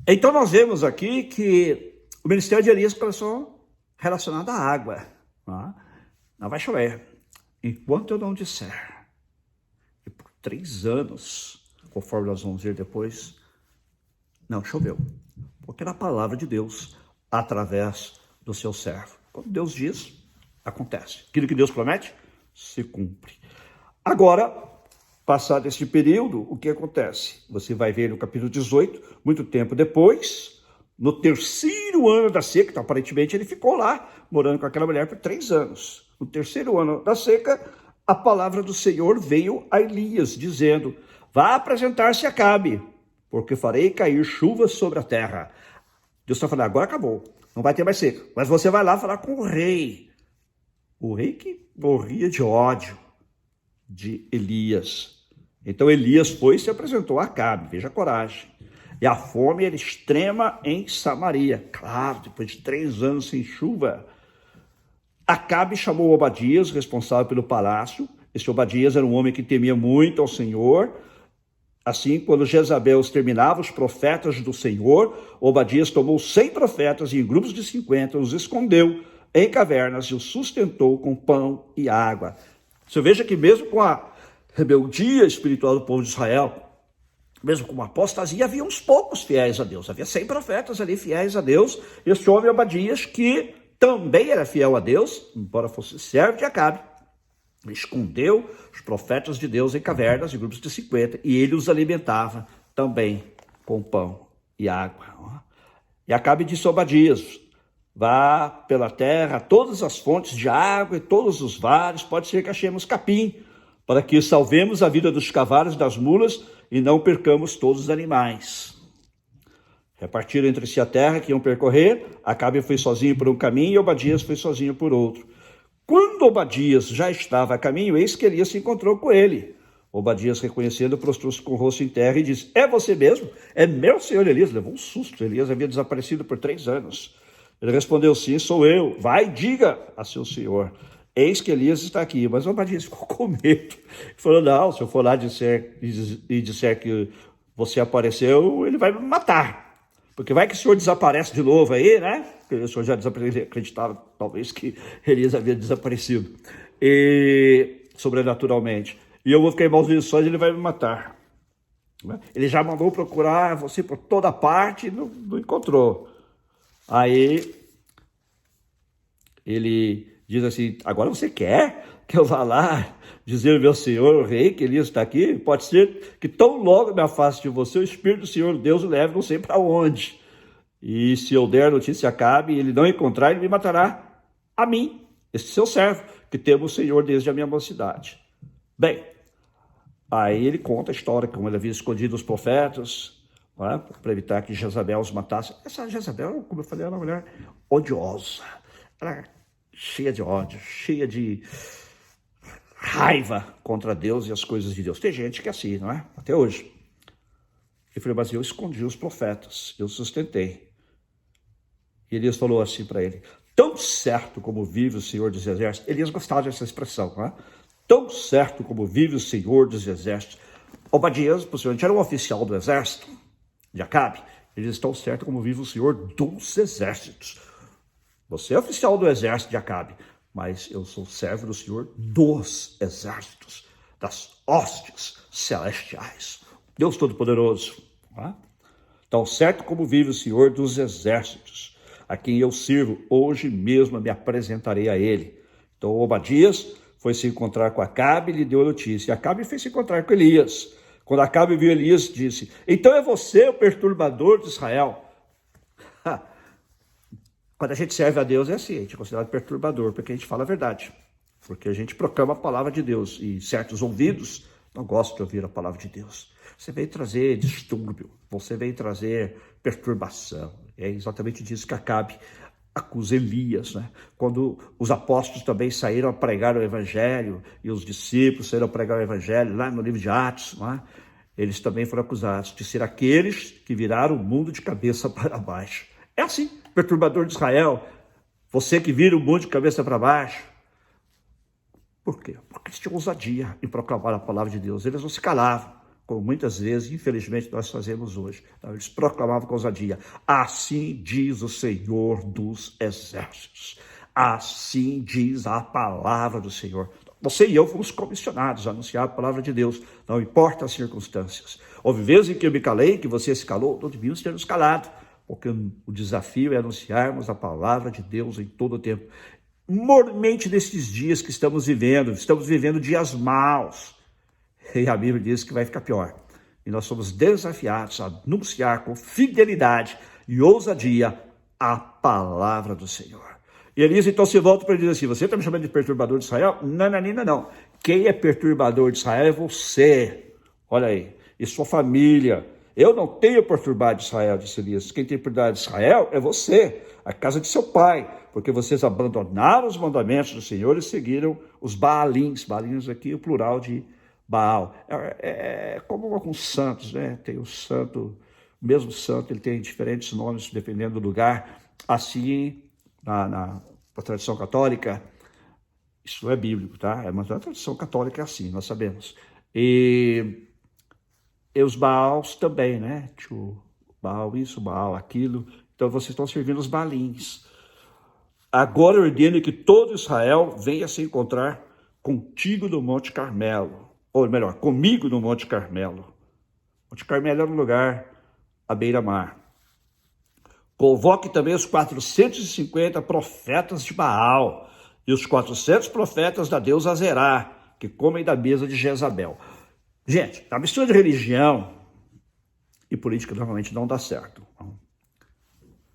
Então nós vemos aqui que o ministério de Elias começou relacionado à água. Não vai chover enquanto eu não disser. E por 3 anos, conforme nós vamos ver depois, não choveu. Porque era a palavra de Deus através do seu servo. Quando Deus diz, acontece. Aquilo que Deus promete, se cumpre. Agora, passado este período, o que acontece? Você vai ver no capítulo 18, muito tempo depois, no 3º ano da seca, então, aparentemente ele ficou lá, morando com aquela mulher por 3 anos. No 3º ano da seca, a palavra do Senhor veio a Elias, dizendo: vá apresentar-se a Acabe, porque farei cair chuvas sobre a terra. Deus está falando, agora acabou, não vai ter mais seca, mas você vai lá falar com o rei que morria de ódio de Elias. Então Elias foi e se apresentou a Acabe, veja a coragem. E a fome era extrema em Samaria. Claro, depois de 3 anos sem chuva. Acabe chamou Obadias, responsável pelo palácio. Esse Obadias era um homem que temia muito ao Senhor. Assim, quando Jezabel exterminava os profetas do Senhor, Obadias tomou 100 profetas e em grupos de 50 os escondeu em cavernas e os sustentou com pão e água. Você veja que mesmo com a rebeldia espiritual do povo de Israel, mesmo com a apostasia, havia uns poucos fiéis a Deus. Havia 100 profetas ali fiéis a Deus. Este homem Obadias, que também era fiel a Deus, embora fosse servo de Acabe, escondeu os profetas de Deus em cavernas, em grupos de 50, e ele os alimentava também com pão e água. E Acabe disse a Obadias: vá pela terra, todas as fontes de água e todos os vales, pode ser que achemos capim, para que salvemos a vida dos cavalos e das mulas e não percamos todos os animais. Repartiram entre si a terra que iam percorrer. Acabe foi sozinho por um caminho e Obadias foi sozinho por outro. Quando Obadias já estava a caminho, eis que Elias se encontrou com ele. Obadias, reconhecendo, prostrou-se com o rosto em terra e disse: é você mesmo? É meu senhor Elias. Levou um susto. Elias havia desaparecido por 3 anos. Ele respondeu: sim, sou eu. Vai, diga a seu senhor. Eis que Elias está aqui. Mas Obadias ficou com medo. Ele falou: não, se eu for lá disser que você apareceu, ele vai me matar. Porque vai que o senhor desaparece de novo aí, né? Porque o senhor já desapareceu, ele acreditava talvez que Elias havia desaparecido. E, sobrenaturalmente. E eu vou ficar em maus lençóis e ele vai me matar. Ele já mandou procurar você por toda parte e não encontrou. Aí ele diz assim: agora você quer que eu vá lá dizer ao meu senhor, o rei, que Elias está aqui? Pode ser que tão logo me afaste de você, o Espírito do Senhor Deus o leve não sei para onde. E se eu der notícia a Acabe e ele não encontrar, ele me matará a mim, esse seu servo, que temo o Senhor desde a minha mocidade. Bem, aí ele conta a história, como ele havia escondido os profetas, para evitar que Jezabel os matasse. Essa Jezabel, como eu falei, era uma mulher odiosa. Ela era cheia de ódio, cheia de raiva contra Deus e as coisas de Deus. Tem gente que é assim, não é? Até hoje. Ele falou: mas eu escondi os profetas, eu sustentei. E Elias falou assim para ele: tão certo como vive o Senhor dos Exércitos. Elias gostava dessa expressão, não é? Tão certo como vive o Senhor dos Exércitos. Obadias, possivelmente, era um oficial do exército de Acabe. Ele diz: tão certo como vive o Senhor dos Exércitos. Você é oficial do exército de Acabe, mas eu sou servo do Senhor dos exércitos, das hostes celestiais. Deus Todo-Poderoso. Tão certo como vive o Senhor dos exércitos, a quem eu sirvo, hoje mesmo me apresentarei a ele. Então Obadias foi se encontrar com Acabe e lhe deu a notícia. E Acabe foi se encontrar com Elias. Quando Acabe viu Elias, disse: então é você o perturbador de Israel. Quando a gente serve a Deus é assim, a gente é considerado perturbador, porque a gente fala a verdade. Porque a gente proclama a palavra de Deus e certos ouvidos não gostam de ouvir a palavra de Deus. Você veio trazer distúrbio, você veio trazer perturbação. É exatamente disso que Acabe acusa Elias, né? Quando os apóstolos também saíram a pregar o evangelho e os discípulos saíram a pregar o evangelho lá no livro de Atos, não é? Eles também foram acusados de ser aqueles que viraram o mundo de cabeça para baixo. É assim, perturbador de Israel, você que vira o mundo de cabeça para baixo. Por quê? Porque eles tinham ousadia em proclamar a palavra de Deus. Eles não se calavam. como muitas vezes, infelizmente, nós fazemos hoje. Então, eles proclamavam com ousadia: assim diz o Senhor dos Exércitos. Assim diz a palavra do Senhor. Você e eu fomos comissionados a anunciar a palavra de Deus, não importa as circunstâncias. Houve vezes em que eu me calei, que você se calou, não devíamos ter nos calado, porque o desafio é anunciarmos a palavra de Deus em todo o tempo. Mormente nesses dias que estamos vivendo dias maus. E a Bíblia diz que vai ficar pior. E nós somos desafiados a anunciar com fidelidade e ousadia a palavra do Senhor. E Elias então se volta para ele e diz assim: você está me chamando de perturbador de Israel? Não. Quem é perturbador de Israel é você. Olha aí. E sua família. Eu não tenho perturbado Israel, disse Elias. Quem tem perturbado Israel é você, a casa de seu pai, porque vocês abandonaram os mandamentos do Senhor e seguiram os Baalins. Baalins aqui é o plural de Baal. É como alguns santos, né? Tem o santo, o mesmo santo, ele tem diferentes nomes dependendo do lugar. Assim, na tradição católica, isso não é bíblico, tá? Mas a tradição católica é assim, nós sabemos. E os Baals também, né? Tipo, Baal isso, Baal aquilo. Então vocês estão servindo os Baalins. Agora eu ordeno que todo Israel venha se encontrar contigo no Monte Carmelo. Ou melhor, comigo no Monte Carmelo. Monte Carmelo era um lugar à beira-mar. Convoque também os 450 profetas de Baal e os 400 profetas da deusa Azerá, que comem da mesa de Jezabel. Gente, a mistura de religião e política normalmente não dá certo.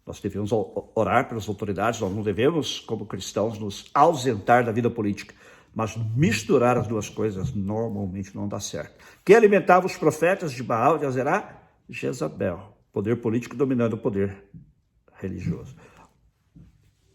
Nós devemos orar pelas autoridades, nós não devemos, como cristãos, nos ausentar da vida política. Mas misturar as duas coisas normalmente não dá certo. Quem alimentava os profetas de Baal e de Azerá? Jezabel. Poder político dominando o poder religioso.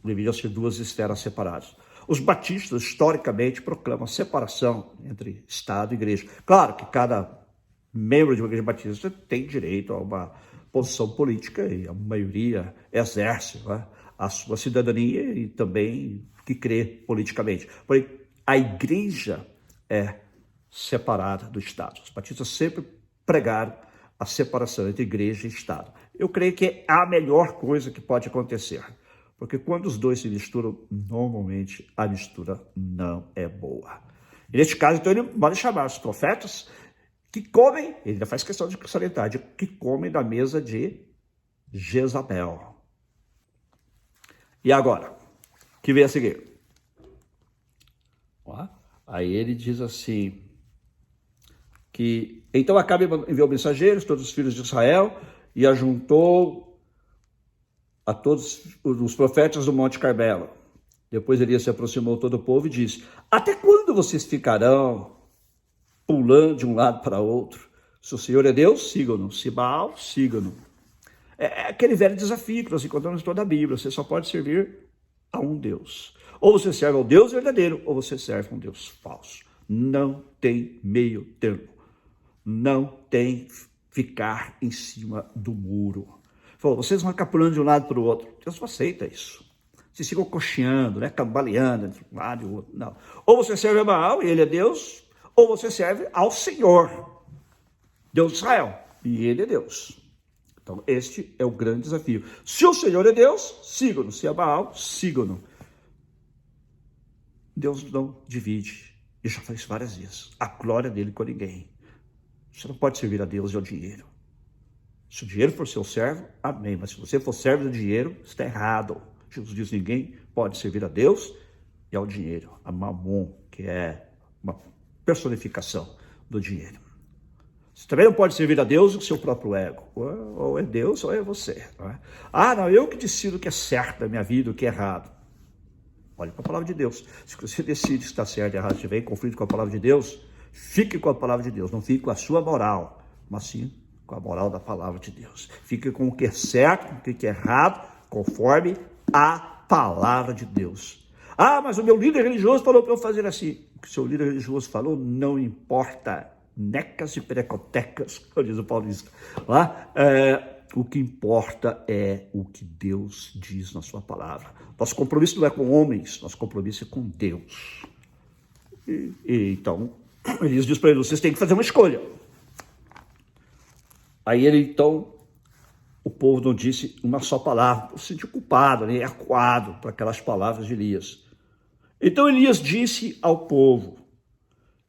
Deveriam ser duas esferas separadas. Os batistas, historicamente, proclamam separação entre Estado e Igreja. Claro que cada membro de uma igreja batista tem direito a uma posição política e a maioria exerce, né, a sua cidadania e também que crê politicamente. Porém, a igreja é separada do Estado. Os batistas sempre pregaram a separação entre igreja e Estado. Eu creio que é a melhor coisa que pode acontecer. Porque quando os dois se misturam, normalmente a mistura não é boa. E neste caso, então, ele manda chamar os profetas que comem, ele ainda faz questão de salientar, que comem da mesa de Jezabel. E agora, que vem a seguir? Aí ele diz assim, que então Acabe enviou mensageiros, todos os filhos de Israel, e ajuntou a todos os profetas do Monte Carmelo. Depois Elias se aproximou todo o povo e disse: até quando vocês ficarão pulando de um lado para outro? Se o Senhor é Deus, sigam-no. Se Baal, sigam-no. É aquele velho desafio que nós encontramos em toda a Bíblia. Você só pode servir a um Deus. Ou você serve ao Deus verdadeiro, ou você serve a um Deus falso. Não tem meio termo. Não tem ficar em cima do muro. Falou, vocês vão ficar pulando de um lado para o outro. Deus não aceita isso. Vocês ficam cocheando, né, cambaleando entre um lado e o outro. Não. Ou você serve a Baal, e ele é Deus, ou você serve ao Senhor, Deus de Israel, e ele é Deus. Então, este é o grande desafio. Se o Senhor é Deus, sigam-no. Se é Baal, sigam-no. Deus não divide. Eu já falei isso várias vezes. A glória dele com ninguém. Você não pode servir a Deus e ao dinheiro. Se o dinheiro for seu servo, amém. Mas se você for servo do dinheiro, está errado. Jesus diz, ninguém pode servir a Deus e ao dinheiro. A Mamon, que é uma personificação do dinheiro. Você também não pode servir a Deus e o seu próprio ego. Ou é Deus ou é você. Não é? Não, eu que decido o que é certo da minha vida, o que é errado. Olhe para a palavra de Deus. Se você decide que está certo e errado, estiver em conflito com a palavra de Deus, fique com a palavra de Deus. Não fique com a sua moral, mas sim com a moral da palavra de Deus. Fique com o que é certo, com o que é errado, conforme a palavra de Deus. Mas o meu líder religioso falou para eu fazer assim. O que o seu líder religioso falou não importa. Necas e perecotecas, como diz o paulista. O que importa é o que Deus diz na sua palavra. Nosso compromisso não é com homens, nosso compromisso é com Deus. Então, Elias diz para ele, vocês têm que fazer uma escolha. Aí ele então, o povo não disse uma só palavra, se sentiu culpado, né, acuado por aquelas palavras de Elias. Então Elias disse ao povo: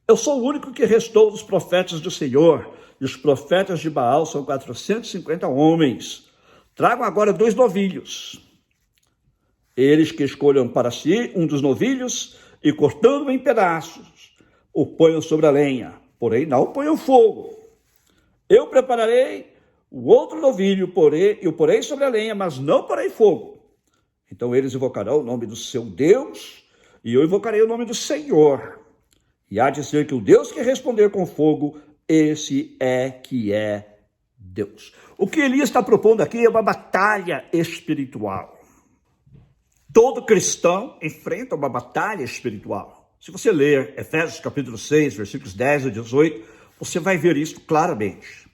eu sou o único que restou dos profetas do Senhor, e os profetas de Baal são 450 homens. Tragam agora 2 novilhos. Eles que escolham para si um dos novilhos e, cortando-o em pedaços, o ponham sobre a lenha, porém não ponham fogo. Eu prepararei o outro novilho, e o porei sobre a lenha, mas não porei fogo. Então eles invocarão o nome do seu Deus, e eu invocarei o nome do Senhor. E há de ser que o Deus que responder com fogo, esse é que é Deus. O que Elias está propondo aqui é uma batalha espiritual. Todo cristão enfrenta uma batalha espiritual. Se você ler Efésios capítulo 6, versículos 10 a 18, você vai ver isso claramente.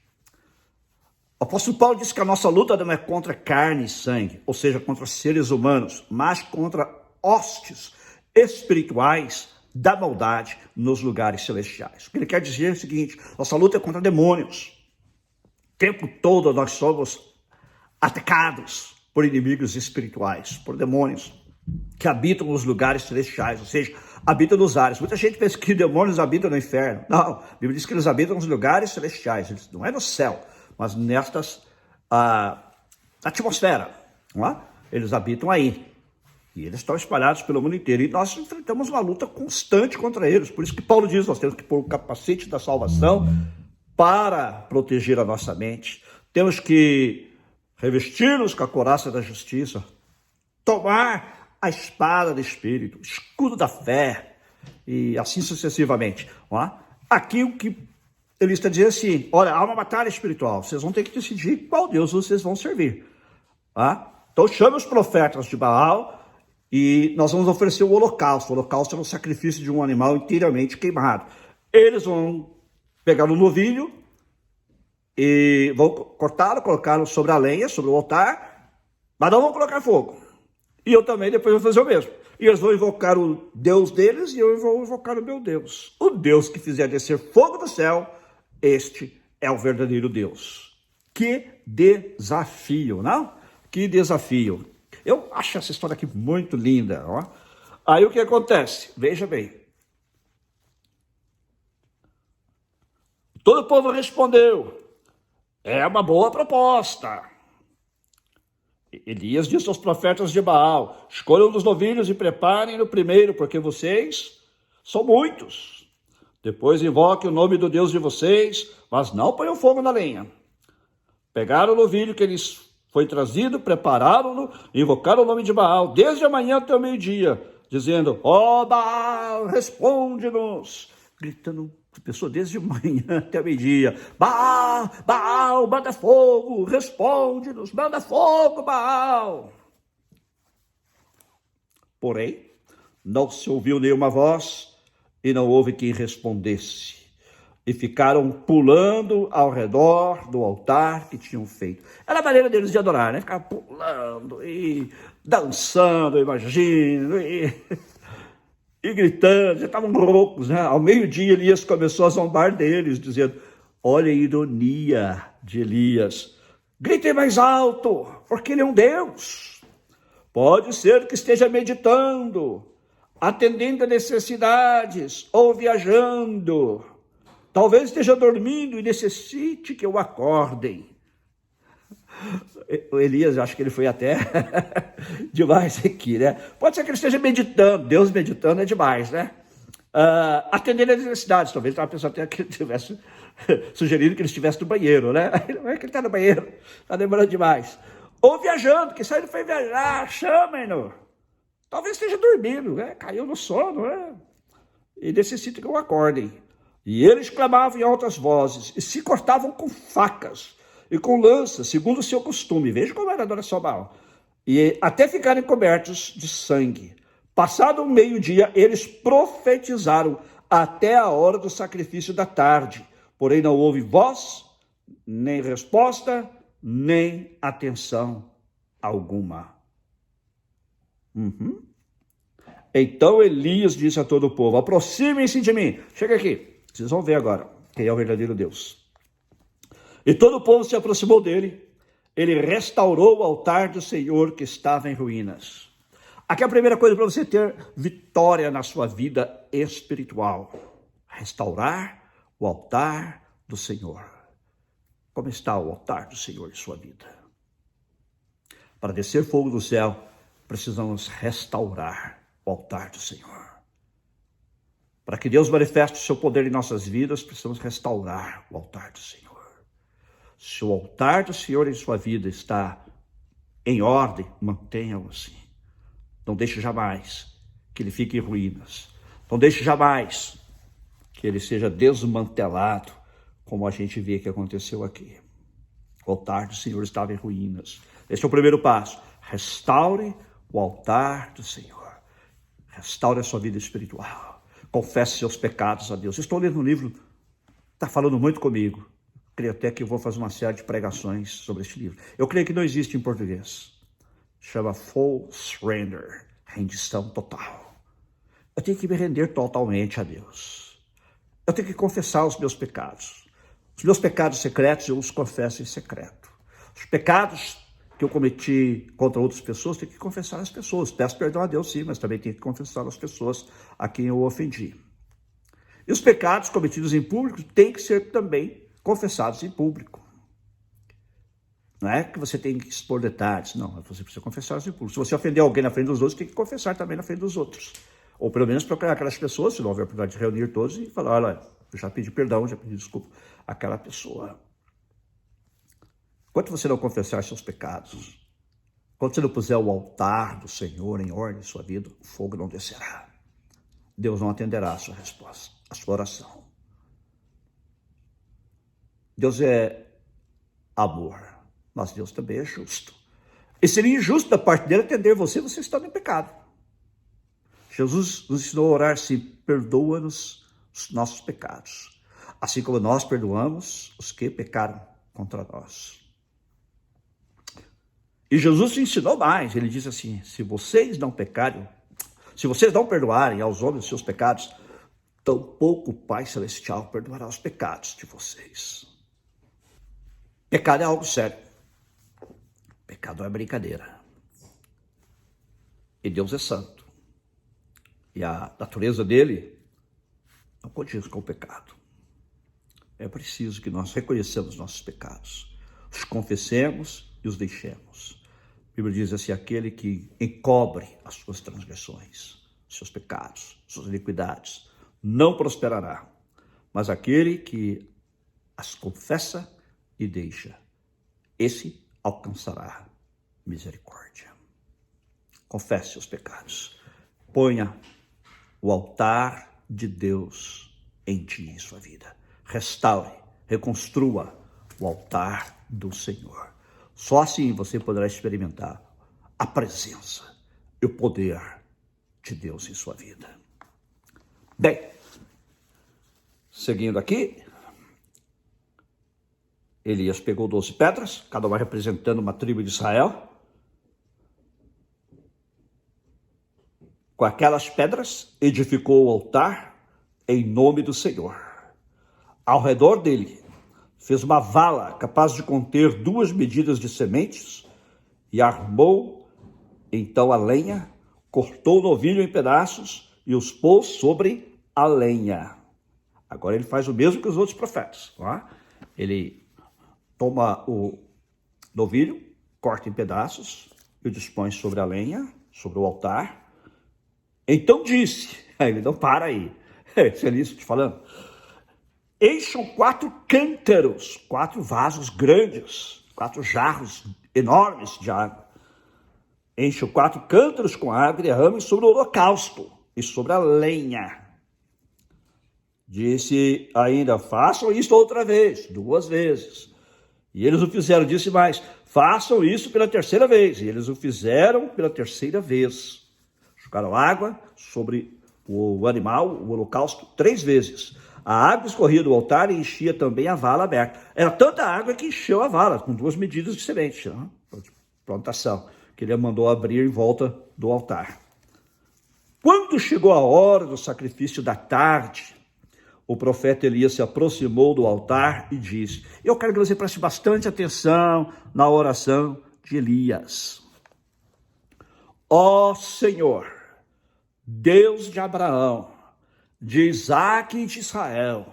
O apóstolo Paulo disse que a nossa luta não é contra carne e sangue, ou seja, contra seres humanos, mas contra hostes espirituais da maldade nos lugares celestiais. O que ele quer dizer é o seguinte: nossa luta é contra demônios. O tempo todo nós somos atacados por inimigos espirituais, por demônios que habitam nos lugares celestiais, ou seja, habitam nos ares. Muita gente pensa que demônios habitam no inferno. Não, a Bíblia diz que eles habitam nos lugares celestiais. Eles não é no céu, mas nestas atmosfera, não é? Eles habitam aí. E eles estão espalhados pelo mundo inteiro. E nós enfrentamos uma luta constante contra eles. Por isso que Paulo diz, nós temos que pôr o capacete da salvação para proteger a nossa mente. Temos que revestir-nos com a couraça da justiça, tomar a espada do Espírito, o escudo da fé, e assim sucessivamente. Não é? Aqui o que ele está dizendo assim: olha, há uma batalha espiritual, vocês vão ter que decidir qual Deus vocês vão servir. Então chame os profetas de Baal e nós vamos oferecer o holocausto. O holocausto é um sacrifício de um animal inteiramente queimado. Eles vão pegar o novilho e vão cortá-lo, colocá-lo sobre a lenha, sobre o altar, mas não vão colocar fogo. E eu também depois vou fazer o mesmo. E eles vão invocar o Deus deles e eu vou invocar o meu Deus. O Deus que fizer descer fogo do céu, este é o verdadeiro Deus. Que desafio, não? Que desafio. Eu acho essa história aqui muito linda. Ó. Aí o que acontece? Veja bem. Todo o povo respondeu: é uma boa proposta. Elias disse aos profetas de Baal: escolham dos novilhos e preparem no primeiro, porque vocês são muitos. Depois invoquem o nome do Deus de vocês, mas não ponham fogo na lenha. Pegaram o novilho que lhes foi trazido, prepararam-no, invocaram o nome de Baal, desde a manhã até o meio-dia, dizendo: ó Baal, responde-nos. Gritando a pessoa desde manhã até o meio-dia: Baal, Baal, manda fogo, responde-nos, manda fogo, Baal. Porém, não se ouviu nenhuma voz e não houve quem respondesse. E ficaram pulando ao redor do altar que tinham feito. Era a maneira deles de adorar, né? Ficavam pulando e dançando, imagino, e gritando, já estavam loucos, né? Ao meio-dia, Elias começou a zombar deles, dizendo: olha a ironia de Elias. Gritem mais alto, porque ele é um Deus. Pode ser que esteja meditando, atendendo a necessidades ou viajando. Talvez esteja dormindo e necessite que o acordem. O Elias, acho que ele foi até demais aqui, né? Pode ser que ele esteja meditando. Deus meditando é demais, né? Atendendo às necessidades. Talvez estava pensando até que ele tivesse sugerindo que ele estivesse no banheiro, né? Não é que ele está no banheiro, está demorando demais. Ou viajando, que ele foi viajar, chamem-no. Talvez esteja dormindo, né? Caiu no sono, né? E necessita que o acordem. E eles clamavam em altas vozes e se cortavam com facas e com lanças, segundo o seu costume. Veja como era a adoração a Baal. E até ficarem cobertos de sangue. Passado o meio-dia, eles profetizaram até a hora do sacrifício da tarde. Porém, não houve voz, nem resposta, nem atenção alguma. Então Elias disse a todo o povo: aproximem-se de mim. Chega aqui. Vocês vão ver agora quem é o verdadeiro Deus. E todo o povo se aproximou dele. Ele restaurou o altar do Senhor que estava em ruínas. Aqui é a primeira coisa para você ter vitória na sua vida espiritual. Restaurar o altar do Senhor. Como está o altar do Senhor em sua vida? Para descer fogo do céu, precisamos restaurar o altar do Senhor. Para que Deus manifeste o seu poder em nossas vidas, precisamos restaurar o altar do Senhor. Se o altar do Senhor em sua vida está em ordem, mantenha-o assim. Não deixe jamais que ele fique em ruínas. Não deixe jamais que ele seja desmantelado, como a gente vê que aconteceu aqui. O altar do Senhor estava em ruínas. Esse é o primeiro passo. Restaure o altar do Senhor. Restaure a sua vida espiritual. Confesse seus pecados a Deus. Estou lendo um livro, está falando muito comigo. Creio até que eu vou fazer uma série de pregações sobre este livro. Eu creio que não existe em português. Chama Full Surrender, rendição total. Eu tenho que me render totalmente a Deus. Eu tenho que confessar os meus pecados. Os meus pecados secretos eu os confesso em secreto. Os pecados que eu cometi contra outras pessoas, tenho que confessar às pessoas. Peço perdão a Deus, sim, mas também tenho que confessar às pessoas a quem eu ofendi. E os pecados cometidos em público têm que ser também confessados em público. Não é que você tem que expor detalhes, não, você precisa confessar em público. Se você ofender alguém na frente dos outros, tem que confessar também na frente dos outros. Ou pelo menos procurar aquelas pessoas, se não houver oportunidade de reunir todos, e falar, olha, eu já pedi perdão, já pedi desculpa àquela pessoa. Enquanto você não confessar seus pecados, enquanto você não puser o altar do Senhor em ordem em sua vida, o fogo não descerá. Deus não atenderá a sua resposta, a sua oração. Deus é amor, mas Deus também é justo. E seria injusto da parte dele atender você estando em pecado. Jesus nos ensinou a orar assim, perdoa-nos os nossos pecados, assim como nós perdoamos os que pecaram contra nós. E Jesus ensinou mais, ele diz assim, se vocês não pecarem, se vocês não perdoarem aos homens os seus pecados, tampouco o Pai Celestial perdoará os pecados de vocês. Pecado é algo sério. Pecado não é brincadeira. E Deus é santo. E a natureza dele não condiz com o pecado. É preciso que nós reconheçamos nossos pecados, os confessemos e os deixemos. A Bíblia diz assim, aquele que encobre as suas transgressões, seus pecados, suas iniquidades, não prosperará. Mas aquele que as confessa e deixa, esse alcançará misericórdia. Confesse os pecados. Ponha o altar de Deus em ti, em sua vida. Restaure, reconstrua o altar do Senhor. Só assim você poderá experimentar a presença e o poder de Deus em sua vida. Bem, seguindo aqui, Elias pegou 12 pedras, cada uma representando uma tribo de Israel. Com aquelas pedras, edificou o altar em nome do Senhor. Ao redor dele, fez uma vala capaz de conter 2 medidas de sementes e armou então a lenha, cortou o novilho em pedaços e os pôs sobre a lenha. Agora ele faz o mesmo que os outros profetas. Não é? Ele toma o novilho, corta em pedaços e o dispõe sobre a lenha, sobre o altar. Então disse, ele não para aí, isso é isso que eu estou falando, encham 4 cântaros, 4 vasos grandes, 4 jarros enormes de água. Encham 4 cântaros com água e derramem sobre o holocausto e sobre a lenha. Disse ainda, façam isso outra vez, 2 vezes. E eles o fizeram, disse mais, façam isso pela 3ª vez. E eles o fizeram pela 3ª vez. Jogaram água sobre o animal, o holocausto, 3 vezes. A água escorria do altar e enchia também a vala aberta. Era tanta água que encheu a vala, com 2 medidas de semente, né? Plantação, que ele mandou abrir em volta do altar. Quando chegou a hora do sacrifício da tarde, o profeta Elias se aproximou do altar e disse: eu quero que você preste bastante atenção na oração de Elias. Ó Senhor, Deus de Abraão, de Isaque e de Israel,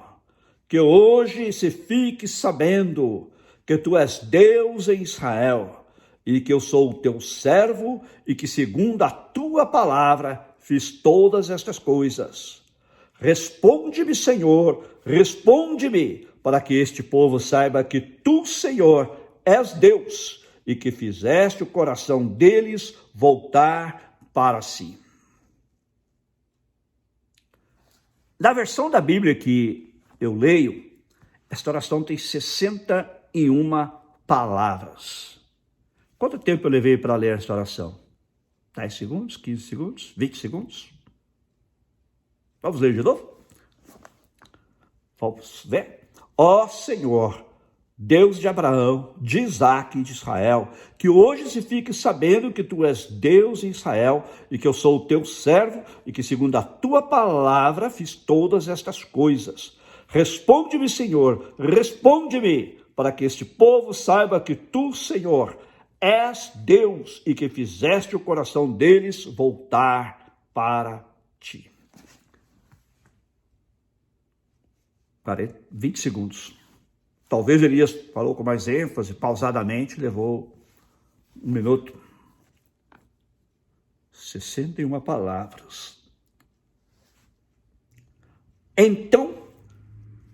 que hoje se fique sabendo que tu és Deus em Israel e que eu sou o teu servo e que segundo a tua palavra fiz todas estas coisas. Responde-me, Senhor, responde-me, para que este povo saiba que tu, Senhor, és Deus e que fizeste o coração deles voltar para si. Na versão da Bíblia que eu leio, esta oração tem 61 palavras. Quanto tempo eu levei para ler esta oração? 10 segundos, 15 segundos, 20 segundos? Vamos ler de novo? Vamos ver. Ó Senhor, Deus de Abraão, de Isaque e de Israel, que hoje se fique sabendo que tu és Deus em Israel e que eu sou o teu servo e que segundo a tua palavra fiz todas estas coisas. Responde-me, Senhor, responde-me, para que este povo saiba que tu, Senhor, és Deus e que fizeste o coração deles voltar para ti. 20 segundos. Talvez Elias falou com mais ênfase, pausadamente, levou 1 minuto. 61 palavras. Então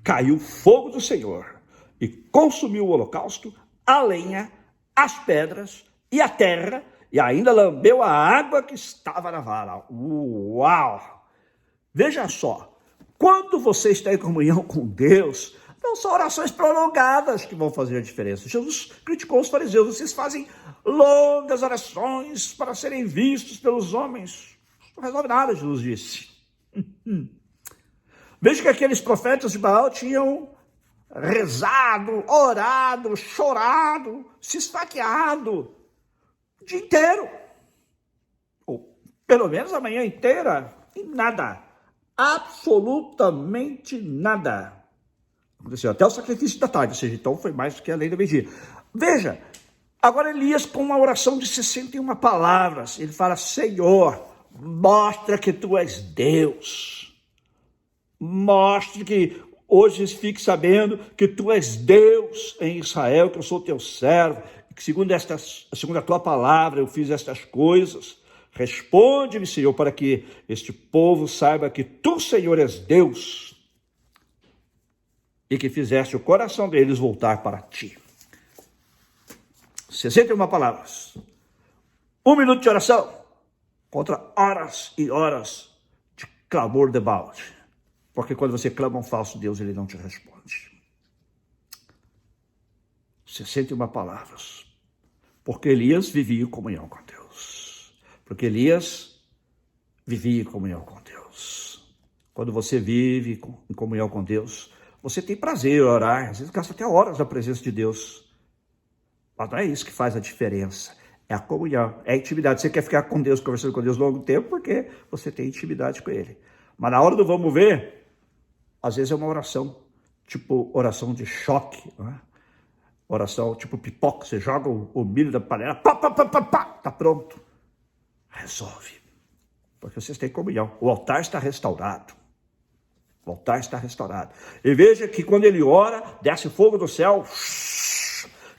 caiu fogo do Senhor e consumiu o holocausto, a lenha, as pedras e a terra, e ainda lambeu a água que estava na vala. Uau! Veja só, quando você está em comunhão com Deus, não são orações prolongadas que vão fazer a diferença. Jesus criticou os fariseus: vocês fazem longas orações para serem vistos pelos homens. Não resolve nada, Jesus disse. Veja que aqueles profetas de Baal tinham rezado, orado, chorado, se esfaqueado o dia inteiro. Ou pelo menos a manhã inteira, e nada. Absolutamente nada. Aconteceu até o sacrifício da tarde, ou seja, então foi mais do que a lei da meio-dia. Veja, agora Elias com uma oração de 61 palavras, ele fala: Senhor, mostra que tu és Deus. Mostre que hoje fique sabendo que tu és Deus em Israel, que eu sou teu servo, que segundo a tua palavra eu fiz estas coisas. Responde-me, Senhor, para que este povo saiba que tu, Senhor, és Deus e que fizeste o coração deles voltar para ti. 61 palavras. 1 minuto de oração contra horas e horas de clamor de balde. Porque quando você clama a um falso Deus, ele não te responde. 61 palavras. Porque Elias vivia em comunhão com Deus. Porque Elias vivia em comunhão com Deus. Quando você vive em comunhão com Deus, você tem prazer em orar. Às vezes gasta até horas na presença de Deus. Mas não é isso que faz a diferença. É a comunhão, é a intimidade. Você quer ficar com Deus, conversando com Deus longo tempo, porque você tem intimidade com Ele. Mas na hora do vamos ver, às vezes é uma oração, tipo oração de choque, não é? Oração tipo pipoca, você joga o milho da panela, pá, tá pronto. Resolve. Porque vocês têm comunhão. O altar está restaurado. O altar está restaurado. E veja que quando ele ora, desce fogo do céu,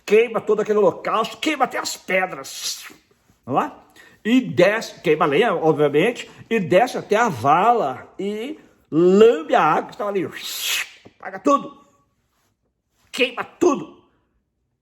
queima todo aquele holocausto, queima até as pedras. Não é? E desce, queima a lenha, obviamente, e desce até a vala e lambe a água que estava ali. Apaga tudo. Queima tudo.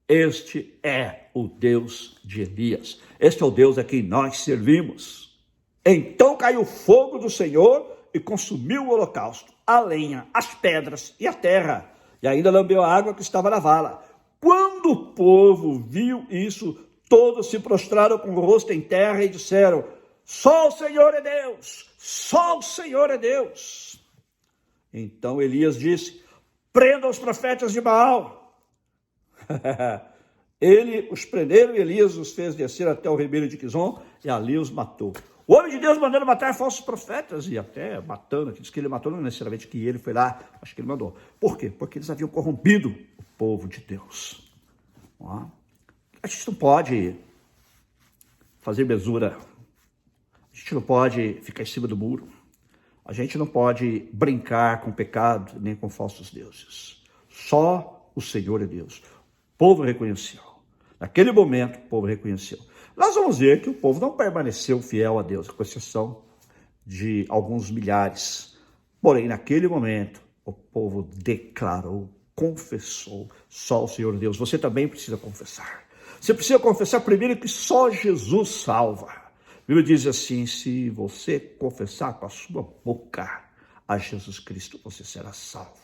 Este é o Deus de Elias. Este é o Deus a quem nós servimos. Então caiu o fogo do Senhor e consumiu o holocausto, a lenha, as pedras e a terra. E ainda lambeu a água que estava na vala. Quando o povo viu isso, todos se prostraram com o rosto em terra e disseram: só o Senhor é Deus, só o Senhor é Deus. Então Elias disse: prendam os profetas de Baal. Os prenderam e Elias os fez descer até o ribeiro de Quizon e ali os matou. O homem de Deus mandando matar falsos profetas e até matando, diz que ele matou, não necessariamente que ele foi lá, acho que ele mandou. Por quê? Porque eles haviam corrompido o povo de Deus. A gente não pode fazer mesura, a gente não pode ficar em cima do muro, a gente não pode brincar com pecado nem com falsos deuses. Só o Senhor é Deus. O povo reconheceu. Naquele momento, o povo reconheceu. Nós vamos ver que o povo não permaneceu fiel a Deus, com exceção de alguns milhares. Porém, naquele momento, o povo declarou, confessou, só o Senhor Deus. Você também precisa confessar. Você precisa confessar primeiro que só Jesus salva. A Bíblia diz assim, se você confessar com a sua boca a Jesus Cristo, você será salvo.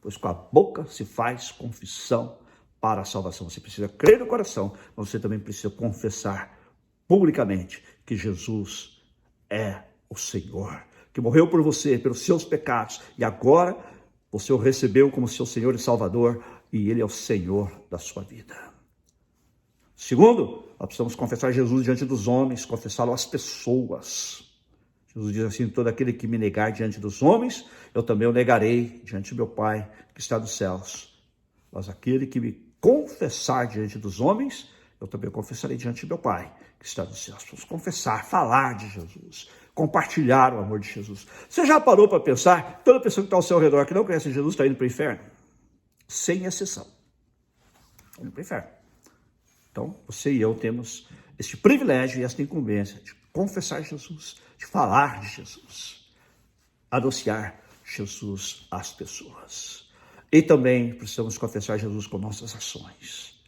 Pois com a boca se faz confissão para a salvação. Você precisa crer no coração, mas você também precisa confessar publicamente que Jesus é o Senhor, que morreu por você, pelos seus pecados, e agora você o recebeu como seu Senhor e Salvador, e Ele é o Senhor da sua vida. Segundo, nós precisamos confessar Jesus diante dos homens, confessá-lo às pessoas. Jesus diz assim, todo aquele que me negar diante dos homens, eu também o negarei diante do meu Pai que está nos céus. Mas aquele que me confessar diante dos homens, eu também o confessarei diante do meu Pai que está nos céus. Vamos confessar, falar de Jesus, compartilhar o amor de Jesus. Você já parou para pensar, toda pessoa que está ao seu redor que não conhece Jesus está indo para o inferno? Sem exceção. Está indo para o inferno. Então, você e eu temos este privilégio e esta incumbência de confessar Jesus, de falar de Jesus, anunciar Jesus às pessoas. E também precisamos confessar Jesus com nossas ações,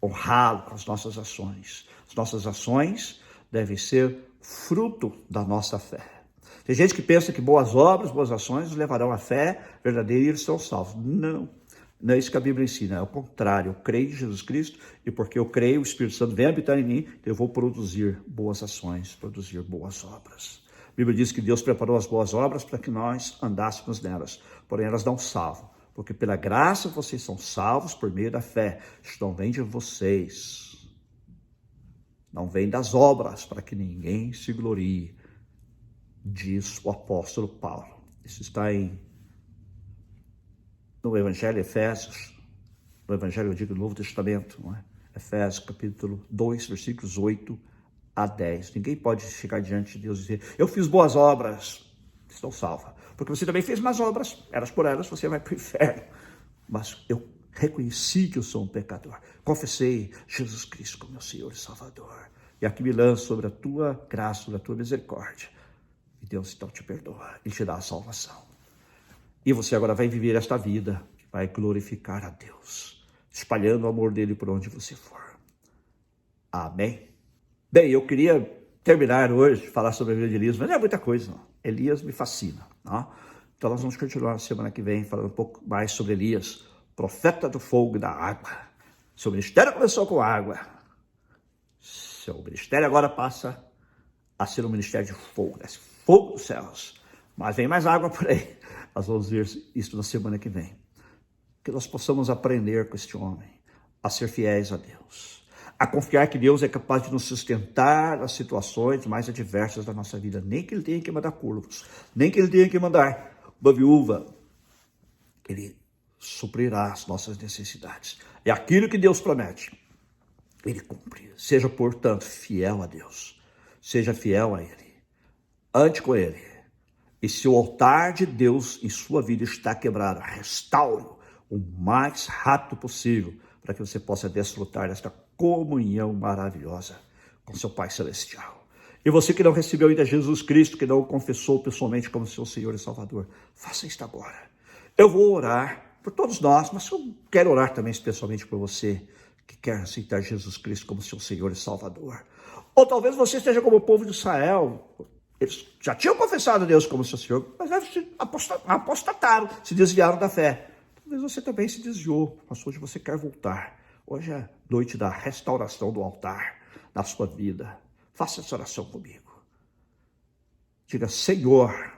honrá-lo com as nossas ações. As nossas ações devem ser fruto da nossa fé. Tem gente que pensa que boas obras, boas ações levarão à fé verdadeira e eles serão salvos. Não é isso que a Bíblia ensina, é o contrário. Eu creio em Jesus Cristo e porque eu creio, o Espírito Santo vem habitar em mim, eu vou produzir boas ações, produzir boas obras. A Bíblia diz que Deus preparou as boas obras para que nós andássemos nelas, porém elas não salvam, porque pela graça vocês são salvos por meio da fé. Isto não vem de vocês, não vem das obras, para que ninguém se glorie, diz o apóstolo Paulo. Isso está no Evangelho de Efésios, no Evangelho, eu digo, do Novo Testamento, não é? Efésios, capítulo 2, versículos 8 a 10. Ninguém pode chegar diante de Deus e dizer, eu fiz boas obras, estou salva. Porque você também fez más obras, elas por elas, você vai para o inferno. Mas eu reconheci que eu sou um pecador. Confessei Jesus Cristo como meu Senhor e Salvador. E aqui me lanço sobre a tua graça, sobre a tua misericórdia. E Deus então te perdoa e te dá a salvação. E você agora vai viver esta vida que vai glorificar a Deus, espalhando o amor dele por onde você for. Amém? Bem, eu queria terminar hoje de falar sobre a vida de Elias, mas não é muita coisa, não. Elias me fascina, não? Então nós vamos continuar na semana que vem falando um pouco mais sobre Elias, profeta do fogo e da água. Seu ministério começou com água. Seu ministério agora passa a ser um ministério de fogo, né? Fogo dos céus. Mas vem mais água por aí. Nós vamos ver isso na semana que vem. Que nós possamos aprender com este homem a ser fiéis a Deus, a confiar que Deus é capaz de nos sustentar nas situações mais adversas da nossa vida, nem que Ele tenha que mandar curvas, nem que Ele tenha que mandar uma viúva. Ele suprirá as nossas necessidades. É aquilo que Deus promete, Ele cumpre. Seja, portanto, fiel a Deus, seja fiel a Ele, ande com Ele. E se o altar de Deus em sua vida está quebrado, restaure-o o mais rápido possível, para que você possa desfrutar desta comunhão maravilhosa com seu Pai Celestial. E você que não recebeu ainda Jesus Cristo, que não o confessou pessoalmente como seu Senhor e Salvador, faça isto agora. Eu vou orar por todos nós, mas eu quero orar também especialmente por você que quer aceitar Jesus Cristo como seu Senhor e Salvador. Ou talvez você esteja como o povo de Israel. Eles já tinham confessado a Deus como seu Senhor, mas eles apostataram, se desviaram da fé. Talvez você também se desviou, mas hoje você quer voltar. Hoje é noite da restauração do altar na sua vida. Faça essa oração comigo. Diga, Senhor,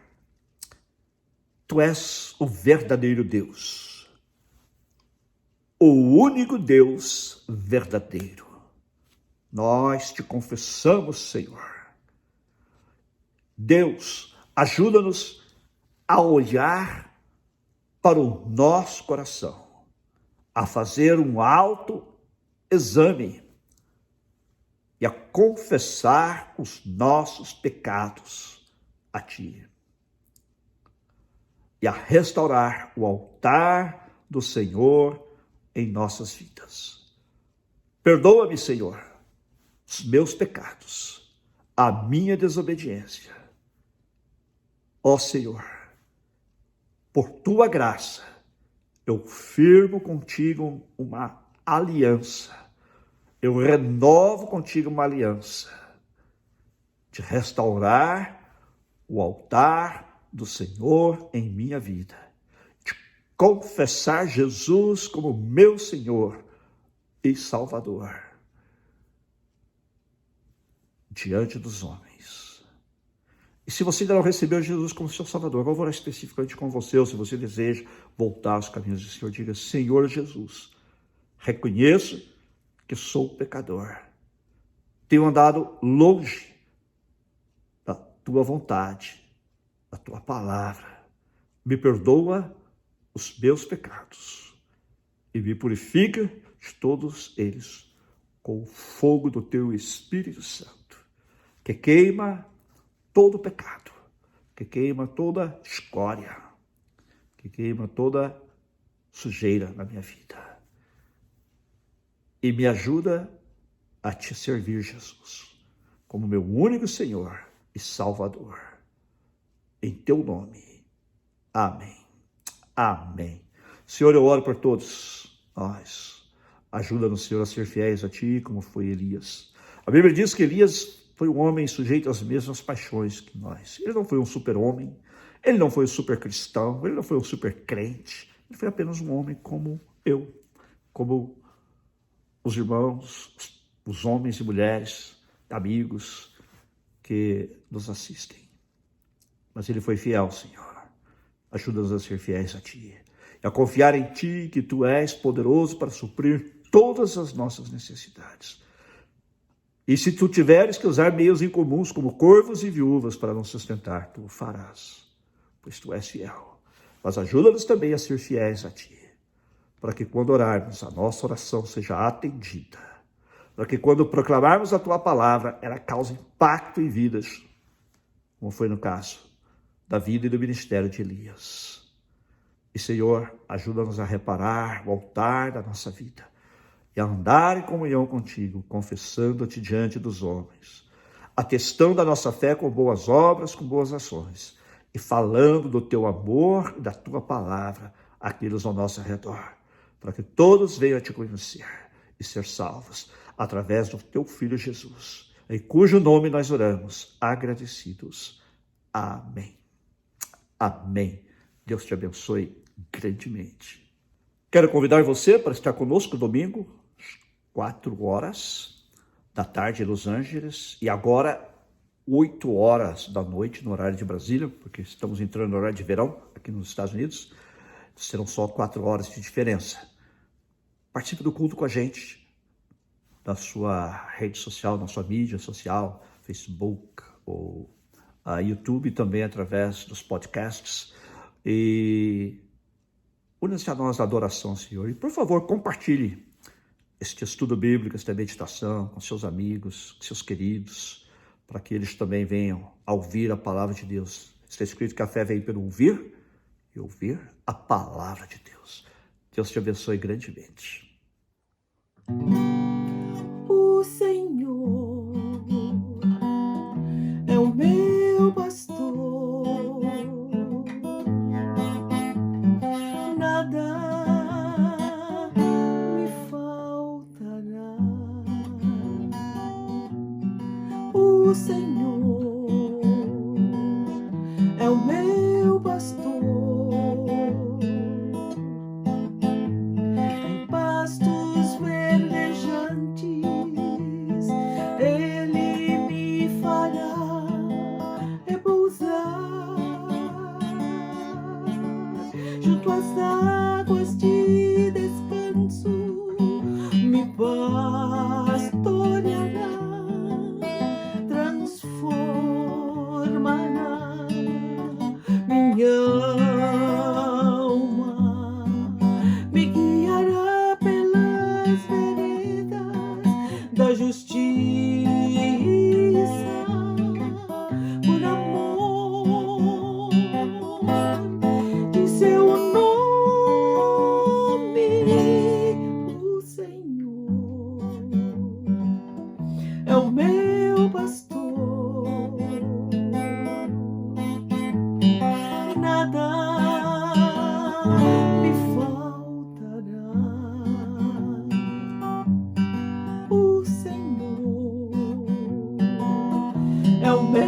Tu és o verdadeiro Deus, o único Deus verdadeiro. Nós te confessamos, Senhor, Deus, ajuda-nos a olhar para o nosso coração, a fazer um autoexame e a confessar os nossos pecados a Ti. E a restaurar o altar do Senhor em nossas vidas. Perdoa-me, Senhor, os meus pecados, a minha desobediência. Ó Senhor, por Tua graça, eu firmo contigo uma aliança. Eu renovo contigo uma aliança de restaurar o altar do Senhor em minha vida, de confessar Jesus como meu Senhor e Salvador diante dos homens. E se você ainda não recebeu Jesus como seu Salvador, eu vou orar especificamente com você, ou se você deseja voltar aos caminhos do Senhor, diga: Senhor Jesus, reconheço que sou pecador, tenho andado longe da Tua vontade, da Tua palavra. Me perdoa os meus pecados e me purifica de todos eles com o fogo do Teu Espírito Santo, que queima todo pecado, que queima toda escória, que queima toda sujeira na minha vida. E me ajuda a Te servir, Jesus, como meu único Senhor e Salvador. Em Teu nome. Amém. Amém. Senhor, eu oro por todos nós. Ajuda-nos, Senhor, a ser fiéis a Ti, como foi Elias. A Bíblia diz que Elias foi um homem sujeito às mesmas paixões que nós. Ele não foi um super-homem, ele não foi um super-cristão, ele não foi um super-crente. Ele foi apenas um homem como eu, como os irmãos, os homens e mulheres, amigos que nos assistem. Mas ele foi fiel, Senhor. Ajuda-nos a ser fiéis a Ti e a confiar em Ti, que Tu és poderoso para suprir todas as nossas necessidades. E se Tu tiveres que usar meios incomuns, como corvos e viúvas, para nos sustentar, Tu o farás, pois Tu és fiel. Mas ajuda-nos também a ser fiéis a Ti, para que quando orarmos, a nossa oração seja atendida, para que quando proclamarmos a Tua palavra, ela cause impacto em vidas, como foi no caso da vida e do ministério de Elias. E, Senhor, ajuda-nos a reparar o altar da nossa vida e a andar em comunhão contigo, confessando-te diante dos homens, atestando a nossa fé com boas obras, com boas ações, e falando do Teu amor e da Tua palavra àqueles ao nosso redor, para que todos venham a Te conhecer e ser salvos através do Teu Filho Jesus, em cujo nome nós oramos, agradecidos. Amém. Amém. Deus te abençoe grandemente. Quero convidar você para estar conosco domingo, às 4 da tarde em Los Angeles, e agora 8 da noite no horário de Brasília, porque estamos entrando no horário de verão aqui nos Estados Unidos. Serão só 4 de diferença. Participe do culto com a gente, na sua rede social, na sua mídia social, Facebook ou YouTube, também através dos podcasts. E una-se a nós na adoração, Senhor. E, por favor, compartilhe este estudo bíblico, esta meditação com seus amigos, com seus queridos, para que eles também venham a ouvir a palavra de Deus. Está escrito que a fé vem pelo ouvir e ouvir a palavra de Deus. Deus te abençoe grandemente. O Senhor é o meu pastor, nada me faltará. O Senhor é o meu pastor, em pastos verdejantes Ele me fará repousar junto às águas de descanso, me pastoreará, transformará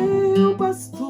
meu pastor.